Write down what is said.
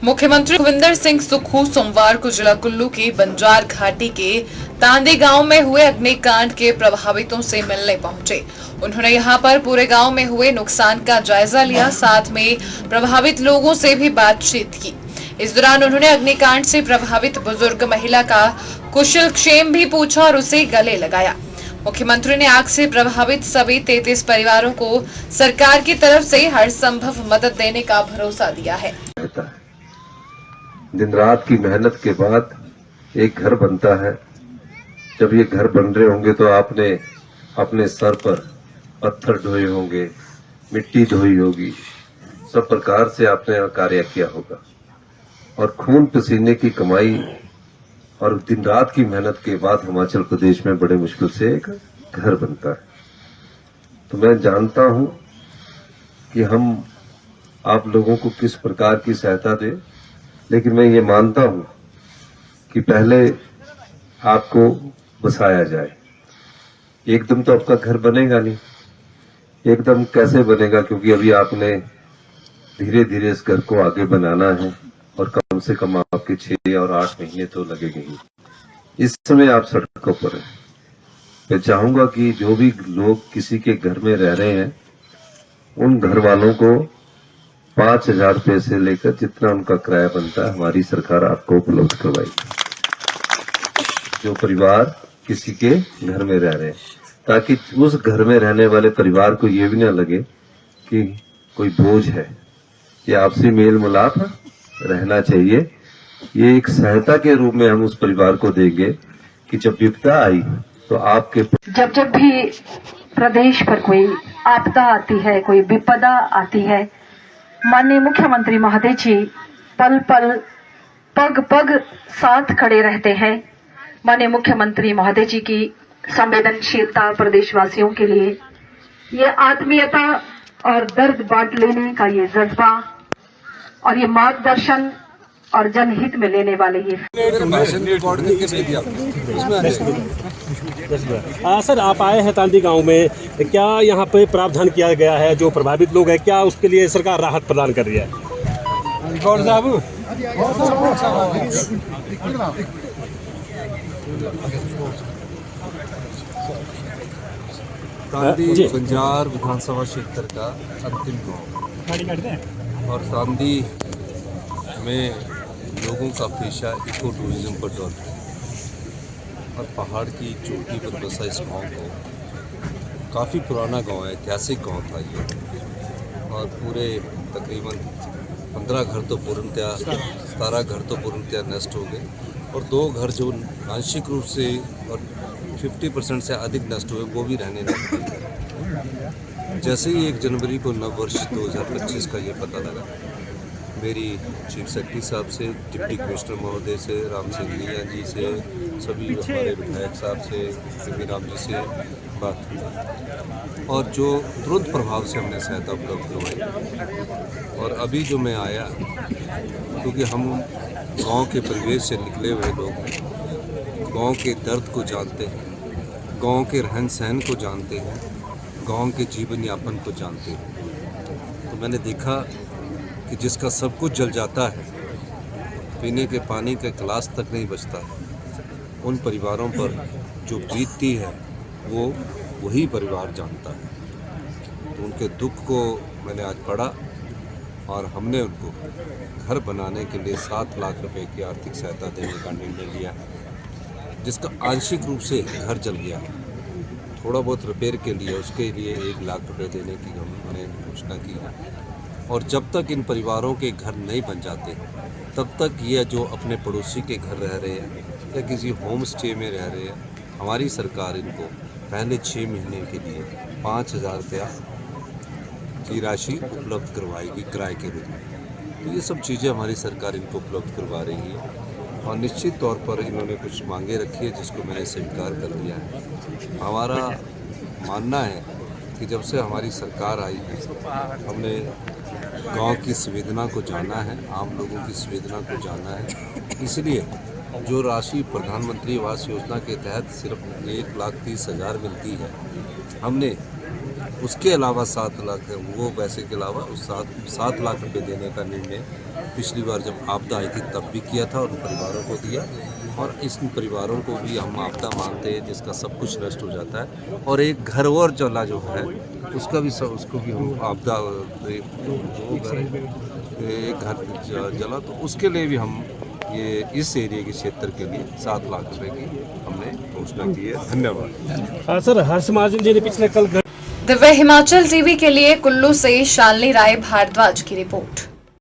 मुख्यमंत्री भूपेंद्र सिंह सुक्खू सोमवार को जिला कुल्लू की बंजार घाटी के तांदी गांव में हुए अग्निकांड के प्रभावितों से मिलने पहुंचे। उन्होंने यहां पर पूरे गांव में हुए नुकसान का जायजा लिया, साथ में प्रभावित लोगों से भी बातचीत की। इस दौरान उन्होंने अग्निकांड से प्रभावित बुजुर्ग महिला का कुशल क्षेम भी पूछा और उसे गले लगाया। मुख्यमंत्री ने आग से प्रभावित सभी 33 परिवारों को सरकार की तरफ से हर संभव मदद देने का भरोसा दिया है। दिन रात की मेहनत के बाद एक घर बनता है। जब ये घर बन रहे होंगे तो आपने अपने सर पर पत्थर ढोए होंगे, मिट्टी धोई होगी, सब प्रकार से आपने कार्य किया होगा और खून पसीने की कमाई और दिन रात की मेहनत के बाद हिमाचल प्रदेश में बड़े मुश्किल से एक घर बनता है। तो मैं जानता हूं कि हम आप लोगों को किस प्रकार की सहायता दें, लेकिन मैं ये मानता हूं कि पहले आपको बसाया जाए। एकदम तो आपका घर बनेगा नहीं, एकदम कैसे बनेगा, क्योंकि अभी आपने धीरे धीरे इस घर को आगे बनाना है और कम से कम आपके 6 और 8 महीने तो लगेंगे ही। इस समय आप सड़कों पर हैं। मैं चाहूंगा कि जो भी लोग किसी के घर में रह रहे हैं उन घर वालों को 5,000 रुपए से लेकर जितना उनका किराया बनता है हमारी सरकार आपको उपलब्ध करवाएगी, जो परिवार किसी के घर में रह रहे हैं, ताकि उस घर में रहने वाले परिवार को ये भी ना लगे कि कोई बोझ है। ये आपसी मेल मिलाप रहना चाहिए। ये एक सहायता के रूप में हम उस परिवार को देंगे कि जब विपदा आई तो आपके जब भी प्रदेश पर कोई आपदा आती है, कोई विपदा आती है, माननीय मुख्यमंत्री महोदय जी पल पल पग पग साथ खड़े रहते हैं। माननीय मुख्यमंत्री महोदय जी की संवेदनशीलता प्रदेशवासियों के लिए, ये आत्मीयता और दर्द बांट लेने का ये जज्बा और ये मार्गदर्शन और जनहित में लेने वाले ये सर, आप आए हैं तांदी गांव में, क्या यहाँ पे प्रावधान किया गया है? जो प्रभावित लोग हैं, क्या उसके लिए सरकार राहत प्रदान कर रही है? तांदी बंजार विधानसभा क्षेत्र का अंतिम गाँव और तांदी में लोगों का पेशा इको टूरिज्म पर दौर है और पहाड़ की चोटी पर बसा इस गाँव को काफ़ी पुराना गांव है, ऐतिहासिक गांव था ये, और पूरे तकरीबन 15 घर तो पूर्णतया 17 घर तो पूर्णतया नष्ट हो गए और 2 घर जो आंशिक रूप से और 50% से अधिक नष्ट हुए वो भी रहने लगे। जैसे ही 1 जनवरी को नव वर्ष 2025 का ये पता लगा, मेरी चीफ सेक्रेटरी साहब से, डिप्टी कमिश्नर महोदय से, राम सिंह लिया जी से, सभी हमारे विधायक साहब से, सिंह राम जी से बात हुई और जो तुरंत प्रभाव से हमने सहायता उपलब्ध करवाई। और अभी जो मैं आया, क्योंकि हम गांव के परिवेश से निकले हुए लोग गांव के दर्द को जानते हैं, गांव के रहन सहन को जानते हैं, गांव के जीवन यापन को जानते हैं, तो मैंने देखा कि जिसका सब कुछ जल जाता है, पीने के पानी का गिलास तक नहीं बचता, उन परिवारों पर जो बीतती है वो वही परिवार जानता है। तो उनके दुख को मैंने आज पढ़ा और हमने उनको घर बनाने के लिए 7 लाख रुपए की आर्थिक सहायता देने का निर्णय लिया, जिसका आंशिक रूप से घर जल गया। थोड़ा बहुत रिपेयर के लिए उसके लिए 1 लाख रुपए देने की हमने घोषणा की। और जब तक इन परिवारों के घर नहीं बन जाते, तब तक ये जो अपने पड़ोसी के घर रह रहे हैं या किसी होम स्टे में रह रहे हैं, हमारी सरकार इनको पहले 6 महीने के लिए 5,000 रुपया की राशि उपलब्ध करवाएगी किराए के रूप में। तो ये सब चीज़ें हमारी सरकार इनको उपलब्ध करवा रही है और निश्चित तौर पर इन्होंने कुछ मांगे रखी है जिसको मैंने स्वीकार कर लिया है। हमारा मानना है कि जब से हमारी सरकार आई है, हमने गांव की संवेदना को जाना है, आम लोगों की संवेदना को जाना है। इसलिए जो राशि प्रधानमंत्री आवास योजना के तहत सिर्फ 1,30,000 मिलती है, हमने उसके अलावा 7 लाख वो पैसे के अलावा उस 7 लाख रुपए देने का निर्णय पिछली बार जब आपदा आई थी तब भी किया था और उन परिवारों को दिया, और इस परिवारों को भी हम आपदा मानते हैं जिसका सब कुछ नष्ट हो जाता है। और एक घर और जला जो है उसको भी हम आपदा, एक घर जला तो उसके लिए भी हम ये इस एरिया के क्षेत्र के लिए 7 लाख रुपए की हमने घोषणा की है। धन्यवाद। सर, हर्ष महाजन जी ने पिछले कल दिव्य हिमाचल टीवी के लिए कुल्लू से शालिनी राय भारद्वाज की रिपोर्ट।